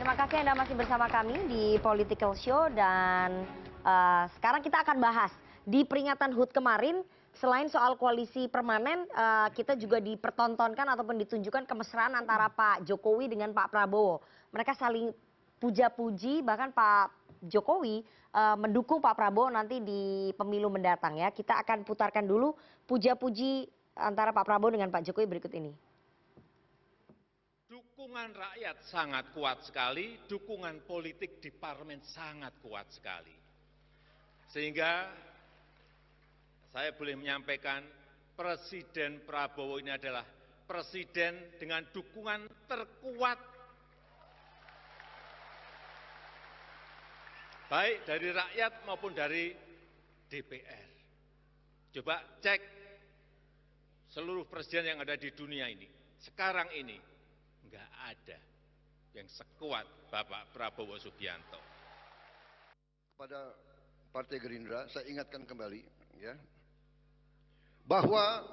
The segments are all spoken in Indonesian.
Terima kasih Anda masih bersama kami di Political Show dan sekarang kita akan bahas di peringatan HUT kemarin selain soal koalisi permanen kita juga dipertontonkan ataupun ditunjukkan kemesraan antara Pak Jokowi dengan Pak Prabowo. Mereka saling puja-puji bahkan Pak Jokowi mendukung Pak Prabowo nanti di pemilu mendatang ya. Kita akan putarkan dulu puja-puji antara Pak Prabowo dengan Pak Jokowi berikut ini. Dukungan rakyat sangat kuat sekali, dukungan politik di parlemen sangat kuat sekali. Sehingga saya boleh menyampaikan Presiden Prabowo ini adalah presiden dengan dukungan terkuat baik dari rakyat maupun dari DPR. Coba cek seluruh presiden yang ada di dunia ini, sekarang ini. Enggak ada yang sekuat Bapak Prabowo Subianto. Pada Partai Gerindra, saya ingatkan kembali, ya, bahwa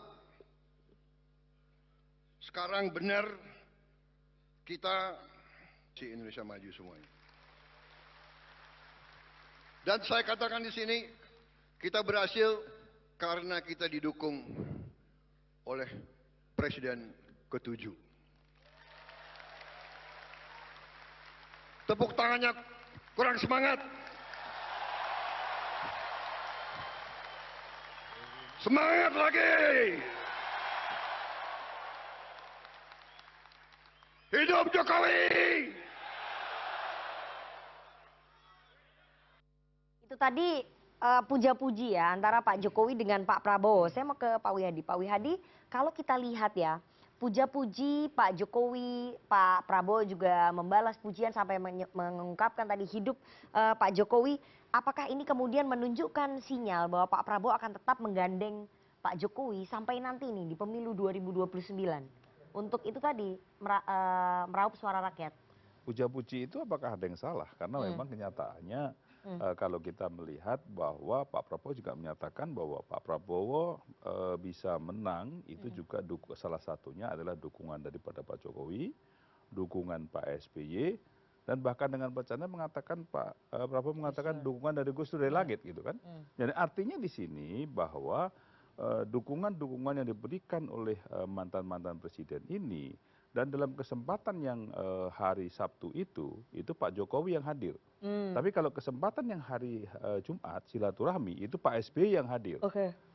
sekarang benar kita si Indonesia maju semuanya. Dan saya katakan di sini, kita berhasil karena kita didukung oleh Presiden ke-7. Tepuk tangannya kurang semangat. Semangat lagi. Hidup Jokowi. Itu tadi puja-puji ya antara Pak Jokowi dengan Pak Prabowo. Saya mau ke Pak Wihadi. Pak Wihadi, kalau kita lihat ya, puja-puji Pak Jokowi, Pak Prabowo juga membalas pujian sampai mengungkapkan tadi hidup Pak Jokowi. Apakah ini kemudian menunjukkan sinyal bahwa Pak Prabowo akan tetap menggandeng Pak Jokowi sampai nanti nih di pemilu 2029? Untuk itu tadi meraup suara rakyat. Puja-puji itu apakah ada yang salah? Karena memang kenyataannya kalau kita melihat bahwa Pak Prabowo juga menyatakan bahwa Pak Prabowo bisa menang itu juga salah satunya adalah dukungan daripada Pak Jokowi, dukungan Pak SBY, dan bahkan dengan bercanda mengatakan Pak Prabowo mengatakan dukungan dari Gus Dur dari langit gitu kan. Jadi artinya di sini bahwa dukungan-dukungan yang diberikan oleh mantan-mantan presiden ini dan dalam kesempatan yang hari Sabtu itu Pak Jokowi yang hadir. Tapi kalau kesempatan yang hari Jumat silaturahmi itu Pak SBY yang hadir.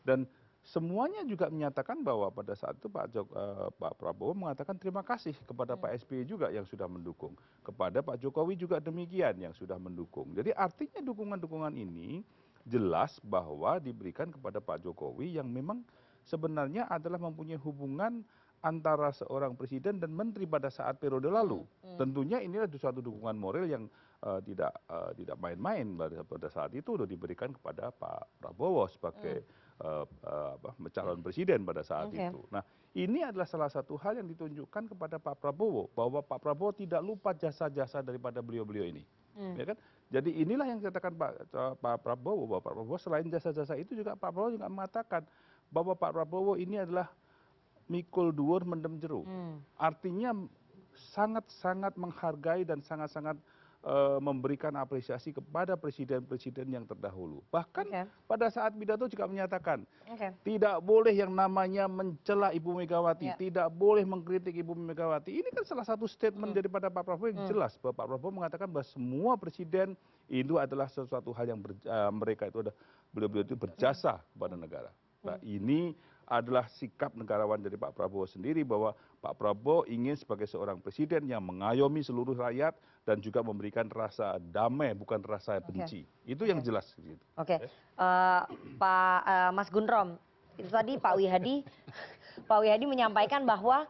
Dan semuanya juga menyatakan bahwa pada saat itu Pak Prabowo mengatakan terima kasih kepada Pak SBY juga yang sudah mendukung. Kepada Pak Jokowi juga demikian yang sudah mendukung. Jadi artinya dukungan-dukungan ini jelas bahwa diberikan kepada Pak Jokowi yang memang sebenarnya adalah mempunyai hubungan antara seorang presiden dan menteri pada saat periode lalu. Tentunya inilah suatu dukungan moral yang tidak main-main pada saat itu sudah diberikan kepada Pak Prabowo sebagai calon presiden pada saat itu. Nah, ini adalah salah satu hal yang ditunjukkan kepada Pak Prabowo bahwa Pak Prabowo tidak lupa jasa-jasa daripada beliau-beliau ini. Ya kan? Jadi inilah yang dikatakan Pak Prabowo bahwa Pak Prabowo selain jasa-jasa itu juga Pak Prabowo juga mengatakan bahwa Pak Prabowo ini adalah mikul dhuwur mendem jeruk. Artinya sangat-sangat menghargai dan sangat-sangat memberikan apresiasi kepada presiden-presiden yang terdahulu. Bahkan pada saat pidato juga menyatakan tidak boleh yang namanya mencela Ibu Megawati, tidak boleh mengkritik Ibu Megawati. Ini kan salah satu statement daripada Pak Prabowo yang jelas bahwa Pak Prabowo mengatakan bahwa semua presiden itu adalah sesuatu hal yang mereka itu beliau-beliau itu berjasa kepada negara. Nah, ini adalah sikap negarawan dari Pak Prabowo sendiri bahwa Pak Prabowo ingin sebagai seorang presiden yang mengayomi seluruh rakyat dan juga memberikan rasa damai bukan rasa benci. Itu yang jelas. Gitu. Pak Mas Gundrom, itu tadi Pak Wihadi menyampaikan bahwa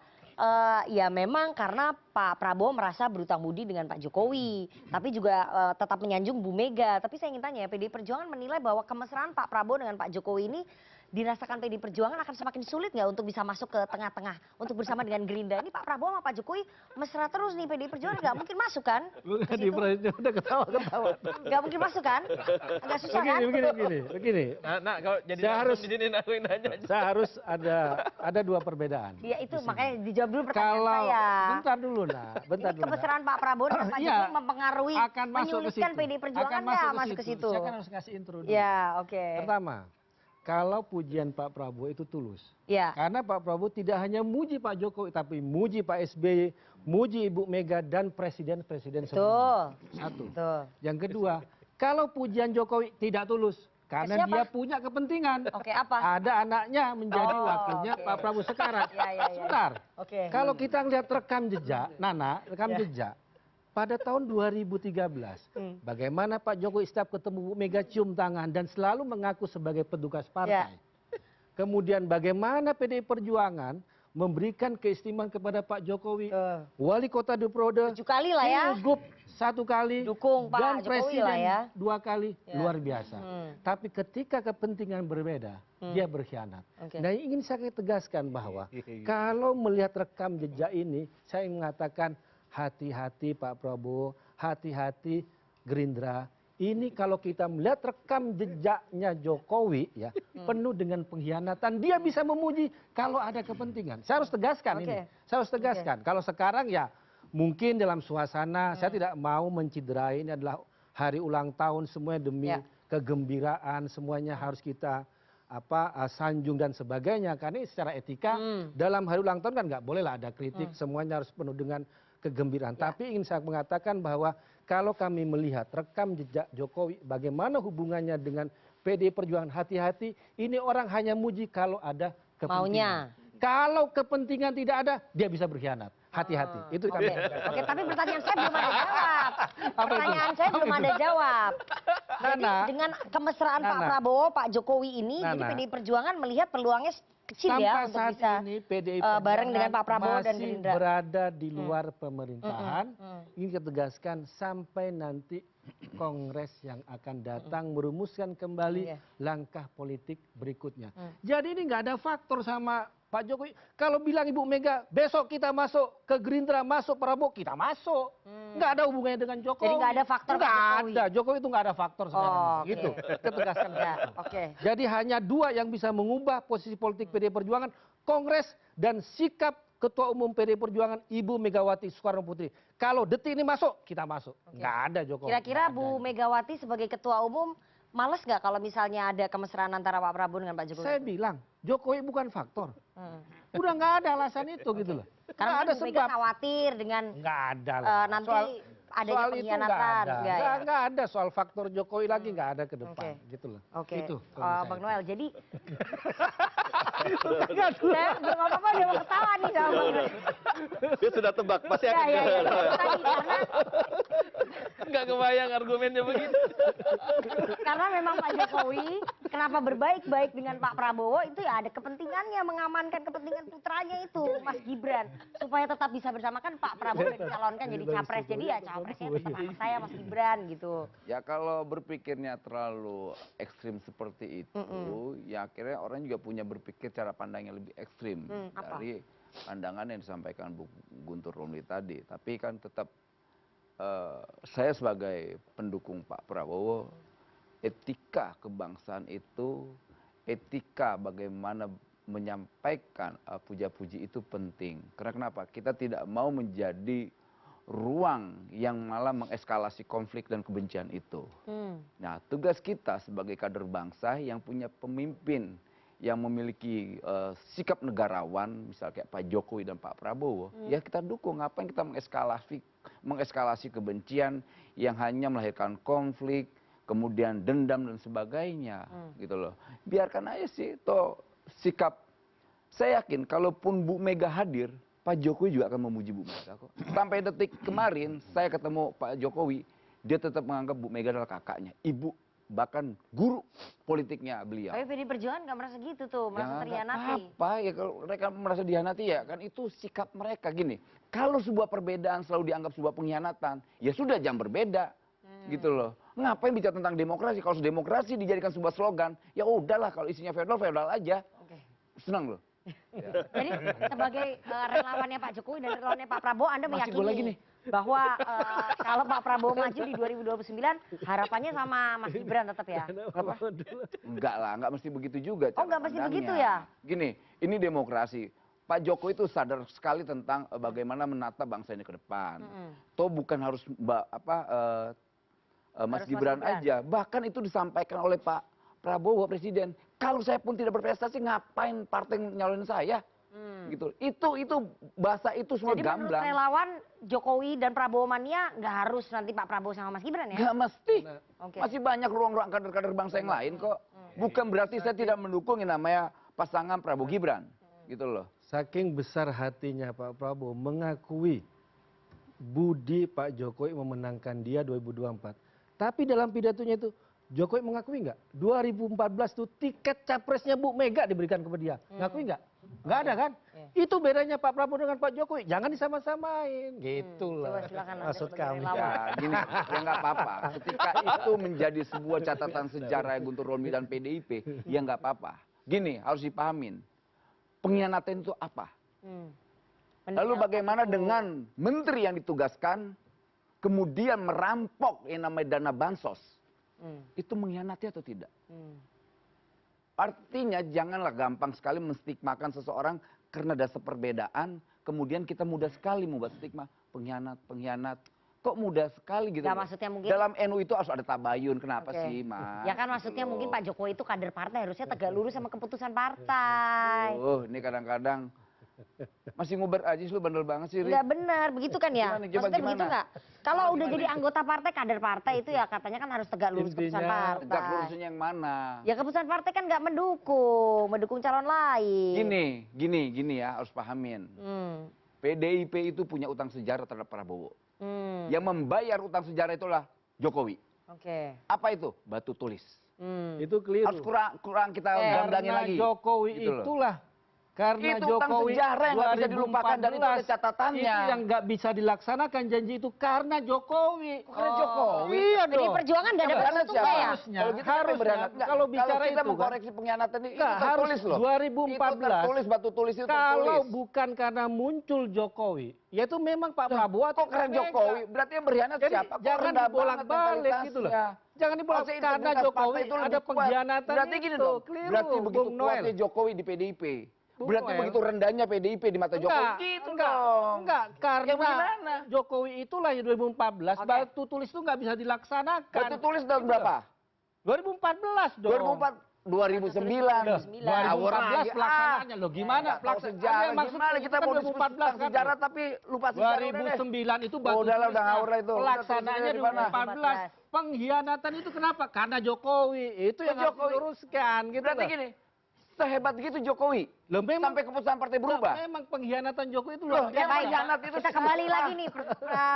ya memang karena Pak Prabowo merasa berutang budi dengan Pak Jokowi, tapi juga tetap menyanjung Bu Mega. Tapi saya ingin tanya, PDI Perjuangan menilai bahwa kemesraan Pak Prabowo dengan Pak Jokowi ini dirasakan PDI Perjuangan akan semakin sulit nggak untuk bisa masuk ke tengah-tengah untuk bersama dengan Gerindra? Ini Pak Prabowo sama Pak Jokowi mesra terus nih, PDI Perjuangan nggak mungkin masuk kan? Ke Di situ? udah ketawa-ketawa. Nggak mungkin masuk kan? Agak susah kan? Begini. Nah, kalau jadi Saya harus- di sini aku yang nanya. Saya harus ada dua perbedaan. Ya itu makanya dijawab dulu pertanyaan Kalau saya. bentar dulu nah, bentar Ini dulu. kemesraan Pak Prabowo dan Pak Iya, Jokowi mempengaruhi, akan masuk ke menyulitkan situ. PDI Perjuangan Akan nggak masuk ke situ? Saya kan harus kasih intro dulu. Ya, oke. Pertama, kalau pujian Pak Prabowo itu tulus. Ya, Karena Pak Prabowo tidak hanya muji Pak Jokowi, tapi muji Pak SBY, muji Ibu Mega dan presiden-presiden sebelumnya. betul. Satu. Betul. Yang kedua, kalau pujian Jokowi tidak tulus, karena Siapa? dia punya kepentingan. Oke, apa? Ada anaknya menjadi Oh, wakilnya oke. Pak Prabowo sekarang. Ya. Sebentar. Oke. Kalau kita lihat rekam jejak, Nana, rekam jejak. Pada tahun 2013, bagaimana Pak Jokowi setiap ketemu Bu Mega cium tangan dan selalu mengaku sebagai petugas partai. Kemudian bagaimana PDI Perjuangan memberikan keistimewaan kepada Pak Jokowi. Wali Kota Diprode 7 kali lah ya. Pilgub 1 kali. Dukung Pak dan Jokowi presiden lah ya. 2 kali. Ya. Luar biasa. Tapi ketika kepentingan berbeda, dia berkhianat. Oke. Nah ingin saya tegaskan bahwa kalau melihat rekam jejak ini, saya ingin mengatakan hati-hati Pak Prabowo, hati-hati Gerindra. Ini kalau kita melihat rekam jejaknya Jokowi ya penuh dengan pengkhianatan, dia bisa memuji kalau ada kepentingan. Saya harus tegaskan ini. Saya harus tegaskan. Kalau sekarang ya mungkin dalam suasana saya tidak mau menciderai, ini adalah hari ulang tahun semuanya demi kegembiraan, semuanya harus kita sanjung dan sebagainya. Karena secara etika dalam hari ulang tahun kan nggak boleh lah ada kritik, semuanya harus penuh dengan kegembiraan. Tapi ingin saya mengatakan bahwa kalau kami melihat rekam jejak Jokowi, bagaimana hubungannya dengan PDI Perjuangan, hati-hati. Ini orang hanya muji kalau ada kepentingan. Maunya. Kalau kepentingan tidak ada, dia bisa berkhianat. Hati-hati. Itu kami. Oke, tapi pertanyaan saya belum ada jawab. Apa itu? Pertanyaan saya belum ada jawab. Jadi Nana, dengan kemesraan Pak Nana. Prabowo, Pak Jokowi ini, jadi Nana. PDI Perjuangan melihat peluangnya kecil ya sampai untuk saat bisa ini PDI bareng dengan Pak Prabowo dan masih Gerindra. berada di luar pemerintahan. Ingin kita tegaskan sampai nanti Kongres yang akan datang merumuskan kembali langkah politik berikutnya. Jadi ini nggak ada faktor sama Pak Jokowi. Kalau bilang Ibu Mega besok kita masuk ke Gerindra, masuk Prabowo, kita masuk. Nggak ada hubungannya dengan Jokowi. Jadi nggak ada faktor Pak Nggak Jokowi. ada. Jokowi itu nggak ada faktor sebenarnya. Oh, oke. Gitu. Kita tegaskan. Ya, oke. Jadi hanya 2 yang bisa mengubah posisi politik PDI Perjuangan, Kongres dan sikap Ketua Umum PDI Perjuangan Ibu Megawati Soekarno Putri. Kalau detik ini masuk, kita masuk. Nggak ada Jokowi. Kira-kira Nggak ada. Bu Megawati sebagai Ketua Umum males nggak kalau misalnya ada kemesraan antara Pak Prabowo dengan Pak Jokowi? Saya bilang, Jokowi bukan faktor. Udah nggak ada alasan itu gitu loh. Karena Nggak ada Bu Mega sebab. khawatir dengan Nggak ada lah. nanti adanya soal itu pengkhianatan. nggak ada. Enggak ya? Nggak ada soal faktor Jokowi lagi, nggak ada ke depan. Oke. Gitu loh. Oke, Itu. kalau menurut Bang saya. Noel. Jadi saya belum apa-apa dia mau ketawa nih sama Bang Noel. Dia sudah tebak, pasti Ya, akan ya, ya. ketawa. Tadi, Nggak kebayang argumennya begitu. karena memang Pak Jokowi kenapa berbaik-baik dengan Pak Prabowo itu ya ada kepentingannya mengamankan kepentingan putranya itu Mas Gibran supaya tetap bisa bersama kan Pak Prabowo udah dicalonkan jadi capres, jadi ya capresnya tetap anak saya Mas Gibran gitu. Ya kalau berpikirnya terlalu ekstrim seperti itu, ya akhirnya orang juga punya berpikir cara pandang yang lebih ekstrim apa? dari pandangan yang disampaikan Bu Guntur Romli tadi. Tapi kan tetap saya sebagai pendukung Pak Prabowo, etika kebangsaan itu, etika bagaimana menyampaikan puja-puji itu penting. Karena kenapa? Kita tidak mau menjadi ruang yang malah mengeskalasi konflik dan kebencian itu. Nah, tugas kita sebagai kader bangsa yang punya pemimpin yang memiliki sikap negarawan, misalnya kayak Pak Jokowi dan Pak Prabowo, ya kita dukung. Ngapain kita mengeskalasi kebencian yang hanya melahirkan konflik, kemudian dendam dan sebagainya, gitu loh. Biarkan aja sih, toh sikap. Saya yakin kalaupun Bu Mega hadir, Pak Jokowi juga akan memuji Bu Mega kok. Sampai detik kemarin saya ketemu Pak Jokowi, dia tetap menganggap Bu Mega adalah kakaknya, ibu, bahkan guru politiknya beliau. Tapi PDI Perjuangan nggak merasa gitu tuh, merasa Ya, terhianati. apa ya kalau mereka merasa dihianati ya kan itu sikap mereka gini. Kalau sebuah perbedaan selalu dianggap sebuah pengkhianatan, ya sudah jangan berbeda. Gitu loh. Ngapain bicara tentang demokrasi? Kalau demokrasi dijadikan sebuah slogan, ya udahlah kalau isinya feodal, feodal aja. Oke. Senang loh. Jadi sebagai relawannya Pak Jokowi dan relawannya Pak Prabowo, Anda Masih gua lagi meyakini nih. bahwa kalau Pak Prabowo maju di 2029, harapannya sama Mas Gibran tetap ya? Enggak lah, enggak mesti begitu juga. Oh, cara nggak mesti pandangnya. begitu ya? Gini, ini demokrasi. Pak Jokowi itu sadar sekali tentang bagaimana menata bangsa ini ke depan. Toh bukan harus Mas Harus Mas Gibran Gibran. aja. Bahkan itu disampaikan oleh Pak Prabowo Presiden. Kalau saya pun tidak berprestasi, ngapain partai nyalonin saya? Gitu. Itu bahasa itu semua Jadi menurut gamblang. relawan Jokowi dan Prabowo mania nggak harus nanti Pak Prabowo sama Mas Gibran ya? Nggak mesti. Oke. Masih banyak ruang-ruang kader-kader bangsa yang lain kok. Bukan berarti saya tidak mendukung yang namanya pasangan Prabowo Gibran. Gitu loh. Saking besar hatinya Pak Prabowo mengakui budi Pak Jokowi memenangkan dia 2024. Tapi dalam pidatonya itu Jokowi mengakui nggak? 2014 tuh tiket capresnya Bu Mega diberikan kepada dia. Ngakui nggak? Nggak ada kan? Itu bedanya Pak Prabowo dengan Pak Jokowi. Jangan disama-samain. Gitulah. Coba silakan Anda Maksud sebagai kami. relawan. Ya gini, ya nggak apa-apa. Ketika itu menjadi sebuah catatan sejarah Guntur Romli dan PDIP, ya nggak apa-apa. Gini, harus dipahamin. Pengkhianatan itu apa? Lalu bagaimana dengan menteri yang ditugaskan, kemudian merampok yang namanya dana bansos? Itu mengkhianati atau tidak? Artinya janganlah gampang sekali menstigmakan seseorang karena dasar perbedaan, kemudian kita mudah sekali membuat stigma pengkhianat. Kok mudah sekali gitu? Nggak, maksudnya mungkin- dalam NU itu harus ada tabayun. Kenapa Oke. sih, Mas? Ya kan maksudnya Gitu mungkin loh. Pak Jokowi itu kader partai, harusnya tegak lurus sama keputusan partai. Ini kadang-kadang masih nguber aja sih, lu bandel banget sih, Ri. Nggak benar, begitu kan ya? Gimana, coba Maksudnya begitu gimana? nggak? Kalau udah jadi anggota partai, kader partai itu ya katanya kan harus tegak lurus keputusan Intinya, partai. Tegak lurusnya yang mana? Ya keputusan partai kan nggak mendukung calon lain. Gini ya, harus pahamin. PDIP itu punya utang sejarah terhadap Prabowo. Yang membayar utang sejarah itulah Jokowi. Oke. Apa itu? Batu tulis. Itu keliru. Harus kurang kita gamblangin Karena lagi. Jokowi Gitu loh. itulah. Karena Itu utang Jokowi sejarah yang nggak bisa dilupakan dan itu ada 2014, catatannya. Itu yang nggak bisa dilaksanakan janji itu karena Jokowi. Karena Jokowi. Iya Jadi dong. perjuangan nggak ada Yang berkhianat bentuknya ya? Harusnya. Kalau gitu siapa yang berkhianat? Nggak. Kalau bicara kita itu kan. mengkoreksi pengkhianatan ini Nggak, harus tertulis loh. 2014. Itu tertulis, batu tulis itu Kalau tertulis. bukan karena muncul Jokowi, yaitu memang Pak Prabowo atau Kok karena Mega. Jokowi? Berarti yang berkhianat Jadi siapa? Kok jangan rendah dibolak-balik banget gitu loh. mentalitasnya? Jangan dibolak Maksudnya karena integritas Jokowi partai itu ada lebih kuat. pengkhianatan Berarti gini itu. dong. Keliru, Berarti begitu Bung Noel. kuatnya Jokowi di PDIP. Bung Berarti Noel. begitu rendahnya PDIP di mata Jokowi. Gitu dong. Enggak, karena Ya bagaimana? Jokowi itulah yang 2014 Oke. batu tulis itu nggak bisa dilaksanakan. Batu tulis tahun berapa? 2014 dong. 2009. 2014 pelaksanaannya loh, gimana pelaksanaannya? pelaksanaannya? Gimana kita mau diskusi tentang sejarah tapi lupa sejarah udah deh. 2009 itu batu Udahlah, udah tulisnya. ngawur lah itu. Udah Pelaksanaannya tulisnya di mana? 2014. Pengkhianatan itu kenapa? Karena Jokowi. Itu yang harus Jokowi. diluruskan gitu Berarti loh. gini, sehebat gitu Jokowi. Loh, memang Sampai keputusan partai berubah. memang pengkhianatan Jokowi itu Loh, luar yang biasa. pengkhianat itu Kita kembali semua. lagi nih.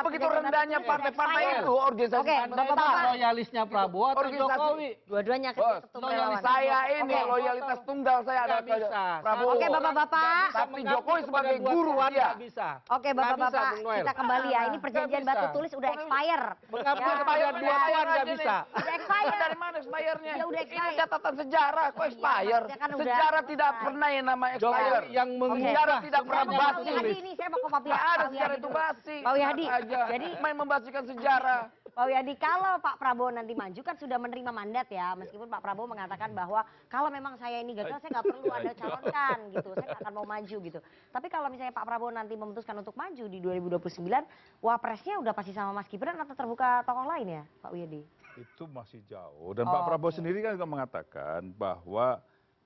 Begitu rendahnya partai-partai itu organisasi Oke, partai. Bapak-bapak. Loyalisnya Prabowo atau Organisasi. Jokowi? Dua-duanya kan Bos, ketum loyalis relawan. Saya ini Oke. loyalitas tunggal saya ada Nggak bisa. Prabowo. Oke, Bapak-bapak. Nggak bisa Tapi mengabdi Jokowi kepada sebagai dua guru Tuhan, dia. nggak bisa. Oke, Nggak Bapak-bapak, bisa, Bung Noel. kita kembali ya. Ini perjanjian Nggak batu bisa. tulis udah expire. Mengabdi Ya, kepada udah dua Tuhan nggak bisa. Udah expire. Dari mana expirednya? Ya udah Ini expired. catatan sejarah, kok expire? maksudnya kan udah Sejarah tidak expired. pernah yang namanya Jokowi expire. yang mengubah Sejarah tidak pernah Saya mau ke Pak basi. Wihadi ini, saya mau ke Pak Nggak ada Wihadi sejarah itu dulu. basi. Pak Wihadi, Enak aja. jadi main membasikan sejarah. Pak Wihadi, kalau Pak Prabowo nanti maju kan sudah menerima mandat ya, meskipun Pak Prabowo mengatakan bahwa kalau memang saya ini gagal, saya nggak perlu Anda calonkan gitu, saya nggak akan mau maju gitu. Tapi kalau misalnya Pak Prabowo nanti memutuskan untuk maju di 2029, wapresnya udah pasti sama Mas Gibran atau terbuka tokoh lain ya, Pak Wihadi? Itu masih jauh. Dan Pak Prabowo sendiri kan juga mengatakan bahwa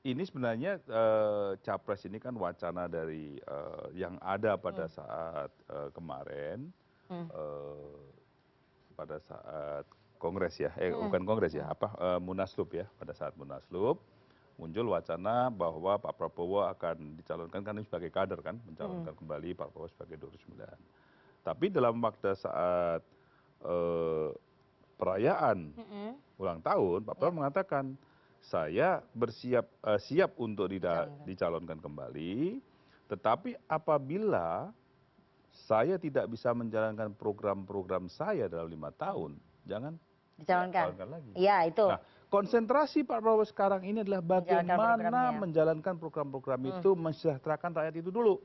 ini sebenarnya capres ini kan wacana dari yang ada pada saat kemarin, pada saat kongres ya, bukan kongres ya, Munaslup ya, pada saat Munaslup muncul wacana bahwa Pak Prabowo akan dicalonkan kan sebagai kader kan, mencalonkan kembali Pak Prabowo sebagai 2009. Tapi dalam waktu saat perayaan ulang tahun, Pak Prabowo mengatakan saya siap untuk dicalonkan kembali, tetapi apabila saya tidak bisa menjalankan program-program saya dalam 5 tahun, jangan Dicalonkan. Calonkan lagi. Iya, itu. Nah, konsentrasi Pak Prabowo sekarang ini adalah Menjalankan bagaimana programnya. menjalankan program-program itu mensejahterakan rakyat itu dulu.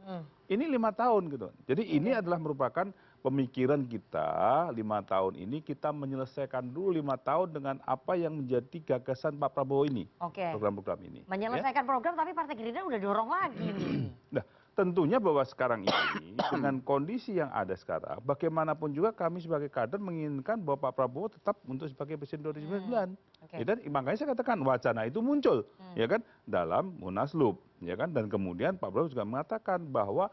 Ini 5 tahun gitu. Jadi ini adalah merupakan pemikiran kita 5 tahun ini kita menyelesaikan dulu 5 tahun dengan apa yang menjadi gagasan Pak Prabowo ini. Oke. Program-program ini. Menyelesaikan program tapi Partai Gerindra udah dorong lagi nih. Nah, tentunya bahwa sekarang ini dengan kondisi yang ada sekarang, bagaimanapun juga kami sebagai kader menginginkan bahwa Pak Prabowo tetap untuk sebagai presiden 2029. Oke. Ya, dan makanya saya katakan wacana itu muncul, ya kan, dalam Munaslup, ya kan, dan kemudian Pak Prabowo juga mengatakan bahwa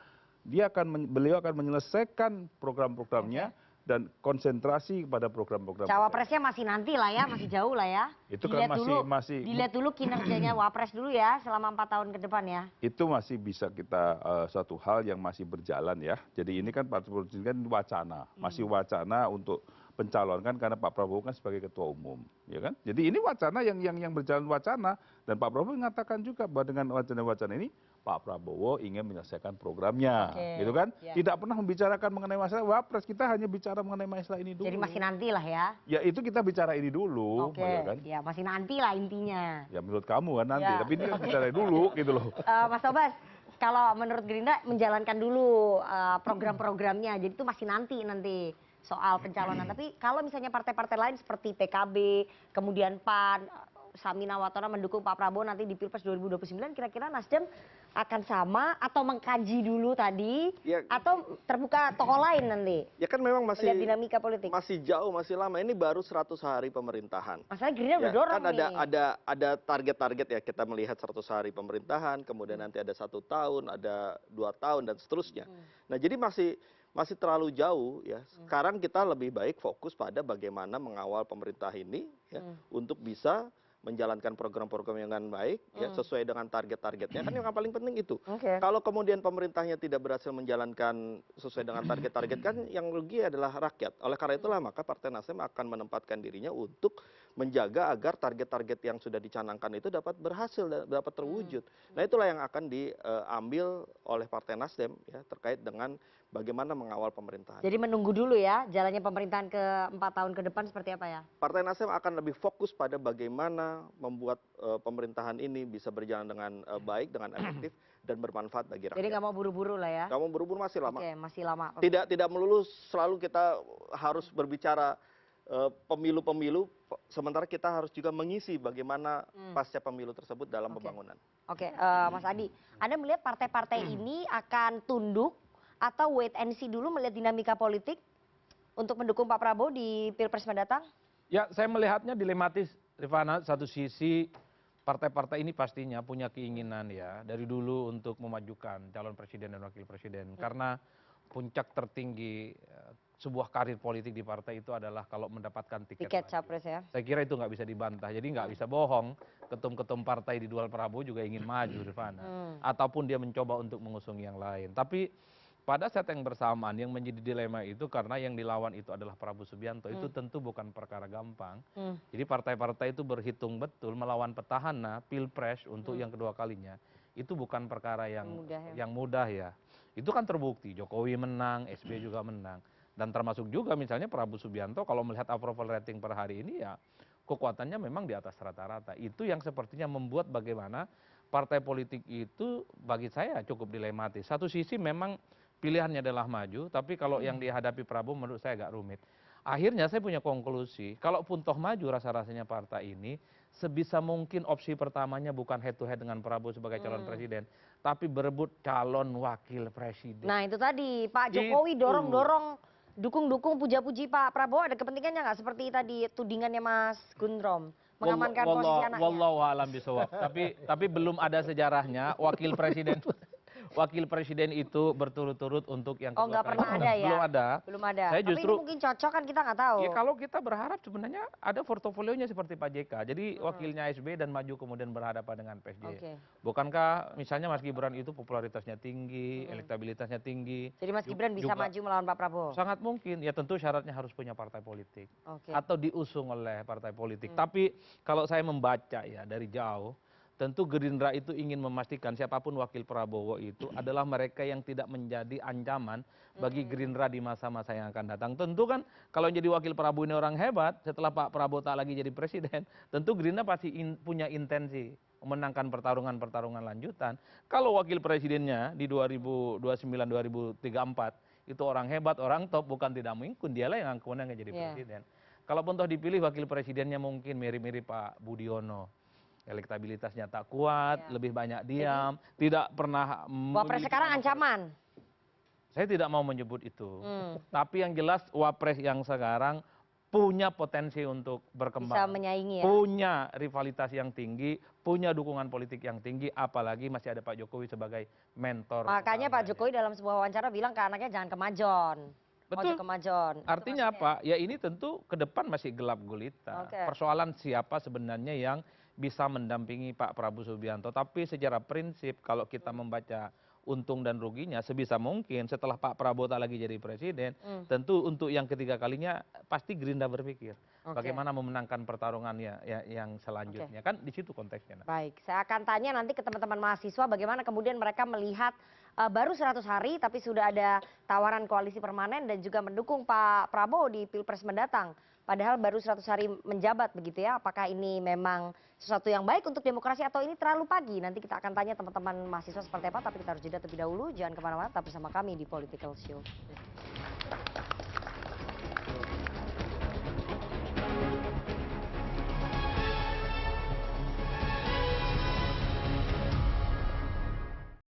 beliau akan menyelesaikan program-programnya dan konsentrasi kepada program-program. Cawapresnya masih nanti lah ya, masih jauh lah ya. Itu kan Dilihat dulu kinerjanya Wapres dulu ya selama 4 tahun ke depan ya. itu masih bisa kita suatu hal yang masih berjalan ya. Jadi ini kan Partai Politik kan wacana, masih wacana untuk pencalonkan karena Pak Prabowo kan sebagai ketua umum, ya kan. Jadi ini wacana yang berjalan wacana dan Pak Prabowo mengatakan juga bahwa dengan wacana-wacana ini Pak Prabowo ingin menyelesaikan programnya, Oke, gitu kan. ya. Tidak pernah membicarakan mengenai masalah Wapres, kita hanya bicara mengenai masalah ini dulu. Jadi masih nanti lah ya. Ya itu kita bicara ini dulu, Oke, ya kan. ya masih nanti lah intinya. Ya menurut kamu kan nanti, Ya. tapi ini kita bicara dulu gitu loh. Mas Tobas, kalau menurut Gerindra menjalankan dulu program-programnya, jadi itu masih nanti soal pencalonan. Tapi kalau misalnya partai-partai lain seperti PKB, kemudian PAN, Samina Watona mendukung Pak Prabowo nanti di Pilpres 2029, kira-kira Nasdem akan sama atau mengkaji dulu tadi, Ya. atau terbuka tokoh lain nanti? Ya kan memang Melihat dinamika politik. masih jauh, masih lama. Ini baru 100 hari pemerintahan. Masalahnya Gerindra udah Ya, dorong kan nih. ada target-target ya, kita melihat 100 hari pemerintahan, kemudian nanti ada 1 tahun, ada 2 tahun dan seterusnya. Nah, jadi masih terlalu jauh ya. Sekarang kita lebih baik fokus pada bagaimana mengawal pemerintah ini ya, untuk bisa menjalankan program-program yang dengan baik ya, sesuai dengan target-targetnya, kan yang paling penting itu. Oke. Kalau kemudian pemerintahnya tidak berhasil menjalankan sesuai dengan target-target, kan yang rugi adalah rakyat. Oleh karena itulah maka Partai Nasdem akan menempatkan dirinya untuk menjaga agar target-target yang sudah dicanangkan itu dapat berhasil, dapat terwujud. Nah, itulah yang akan diambil oleh Partai Nasdem ya, terkait dengan bagaimana mengawal pemerintahan. Jadi menunggu dulu ya jalannya pemerintahan ke 4 tahun ke depan seperti apa ya? Partai Nasdem akan lebih fokus pada bagaimana membuat pemerintahan ini bisa berjalan dengan baik, dengan efektif dan bermanfaat bagi rakyat. Jadi nggak mau buru-buru lah ya? Kamu buru-buru masih lama. Oke, masih lama. Oke. Tidak melulu selalu kita harus berbicara pemilu-pemilu, sementara kita harus juga mengisi bagaimana pasca pemilu tersebut dalam pembangunan. Oke, Mas Adi, Anda melihat partai-partai ini akan tunduk atau wait and see dulu melihat dinamika politik untuk mendukung Pak Prabowo di Pilpres mendatang? Ya, saya melihatnya dilematis, Rifana. Satu sisi partai-partai ini pastinya punya keinginan ya dari dulu untuk memajukan calon presiden dan wakil presiden. Karena puncak tertinggi sebuah karir politik di partai itu adalah kalau mendapatkan tiket maju. Capres ya? Saya kira itu nggak bisa dibantah. Jadi nggak bisa bohong. Ketum-ketum partai di luar Prabowo juga ingin maju, Rifana. Ataupun dia mencoba untuk mengusung yang lain. Tapi pada saat yang bersamaan yang menjadi dilema itu karena yang dilawan itu adalah Prabowo Subianto, itu tentu bukan perkara gampang. Jadi partai-partai itu berhitung betul melawan petahana Pilpres untuk yang kedua kalinya. Itu bukan perkara yang mudah ya. Itu kan terbukti Jokowi menang, SBY juga menang. Dan termasuk juga misalnya Prabowo Subianto kalau melihat approval rating per hari ini ya kekuatannya memang di atas rata-rata. Itu yang sepertinya membuat bagaimana partai politik itu bagi saya cukup dilematis. Satu sisi memang pilihannya adalah maju, tapi kalau yang dihadapi Prabowo menurut saya agak rumit. Akhirnya saya punya konklusi, kalaupun toh maju rasa-rasanya partai ini, sebisa mungkin opsi pertamanya bukan head to head dengan Prabowo sebagai calon presiden, tapi berebut calon wakil presiden. Nah itu tadi, Pak Jokowi dorong-dorong, dukung-dukung, puja-puji Pak Prabowo, ada kepentingannya nggak? Seperti tadi tudingannya Mas Gundrom, mengamankan posisi anaknya. Wallahu a'lam bishawab. Tapi belum ada sejarahnya wakil presiden itu berturut-turut untuk yang kedua nggak kali. pernah ada ya? Belum ada. Saya Saya Tapi justru ini mungkin cocok kan kita nggak tahu. ya kalau kita berharap sebenarnya ada portofolionya seperti Pak JK. Jadi wakilnya SBY dan maju kemudian berhadapan dengan PSJ. Oke. Bukankah misalnya Mas Gibran itu popularitasnya tinggi, elektabilitasnya tinggi. Jadi Mas Gibran bisa juga maju melawan Pak Prabowo? Sangat mungkin. Ya tentu syaratnya harus punya partai politik. Oke. Atau diusung oleh partai politik. Tapi kalau saya membaca ya dari jauh, tentu Gerindra itu ingin memastikan siapapun wakil Prabowo itu adalah mereka yang tidak menjadi ancaman bagi Gerindra di masa-masa yang akan datang. Tentu kan kalau jadi wakil Prabowo ini orang hebat, setelah Pak Prabowo tak lagi jadi presiden, tentu Gerindra pasti punya intensi memenangkan pertarungan-pertarungan lanjutan. Kalau wakil presidennya di 2029-2034 itu orang hebat, orang top, bukan tidak mungkin dialah yang kemudian jadi presiden. Kalaupun toh dipilih wakil presidennya mungkin mirip-mirip Pak Budiono. Elektabilitasnya tak kuat, lebih banyak diam, tidak pernah. Wapres sekarang ancaman. Saya tidak mau menyebut itu. Tapi yang jelas Wapres yang sekarang punya potensi untuk berkembang. Bisa menyaingi ya. Punya rivalitas yang tinggi, punya dukungan politik yang tinggi, apalagi masih ada Pak Jokowi sebagai mentor. Makanya Pak Jokowi dalam sebuah wawancara bilang ke anaknya jangan kemajon. Betul. Kemajon. Artinya apa? Ya ini tentu ke depan masih gelap gulita. Persoalan siapa sebenarnya yang bisa mendampingi Pak Prabowo Subianto. Tapi secara prinsip kalau kita membaca untung dan ruginya sebisa mungkin setelah Pak Prabowo tak lagi jadi presiden, tentu untuk yang ketiga kalinya pasti Gerindra berpikir bagaimana memenangkan pertarungannya yang selanjutnya. Kan di situ konteksnya. Baik, saya akan tanya nanti ke teman-teman mahasiswa bagaimana kemudian mereka melihat baru 100 hari tapi sudah ada tawaran koalisi permanen dan juga mendukung Pak Prabowo di Pilpres mendatang. Padahal baru 100 hari menjabat begitu ya. Apakah ini memang sesuatu yang baik untuk demokrasi atau ini terlalu pagi? Nanti kita akan tanya teman-teman mahasiswa seperti apa. Tapi kita harus jeda terlebih dahulu. Jangan kemana-mana, tetap bersama kami di Political Show.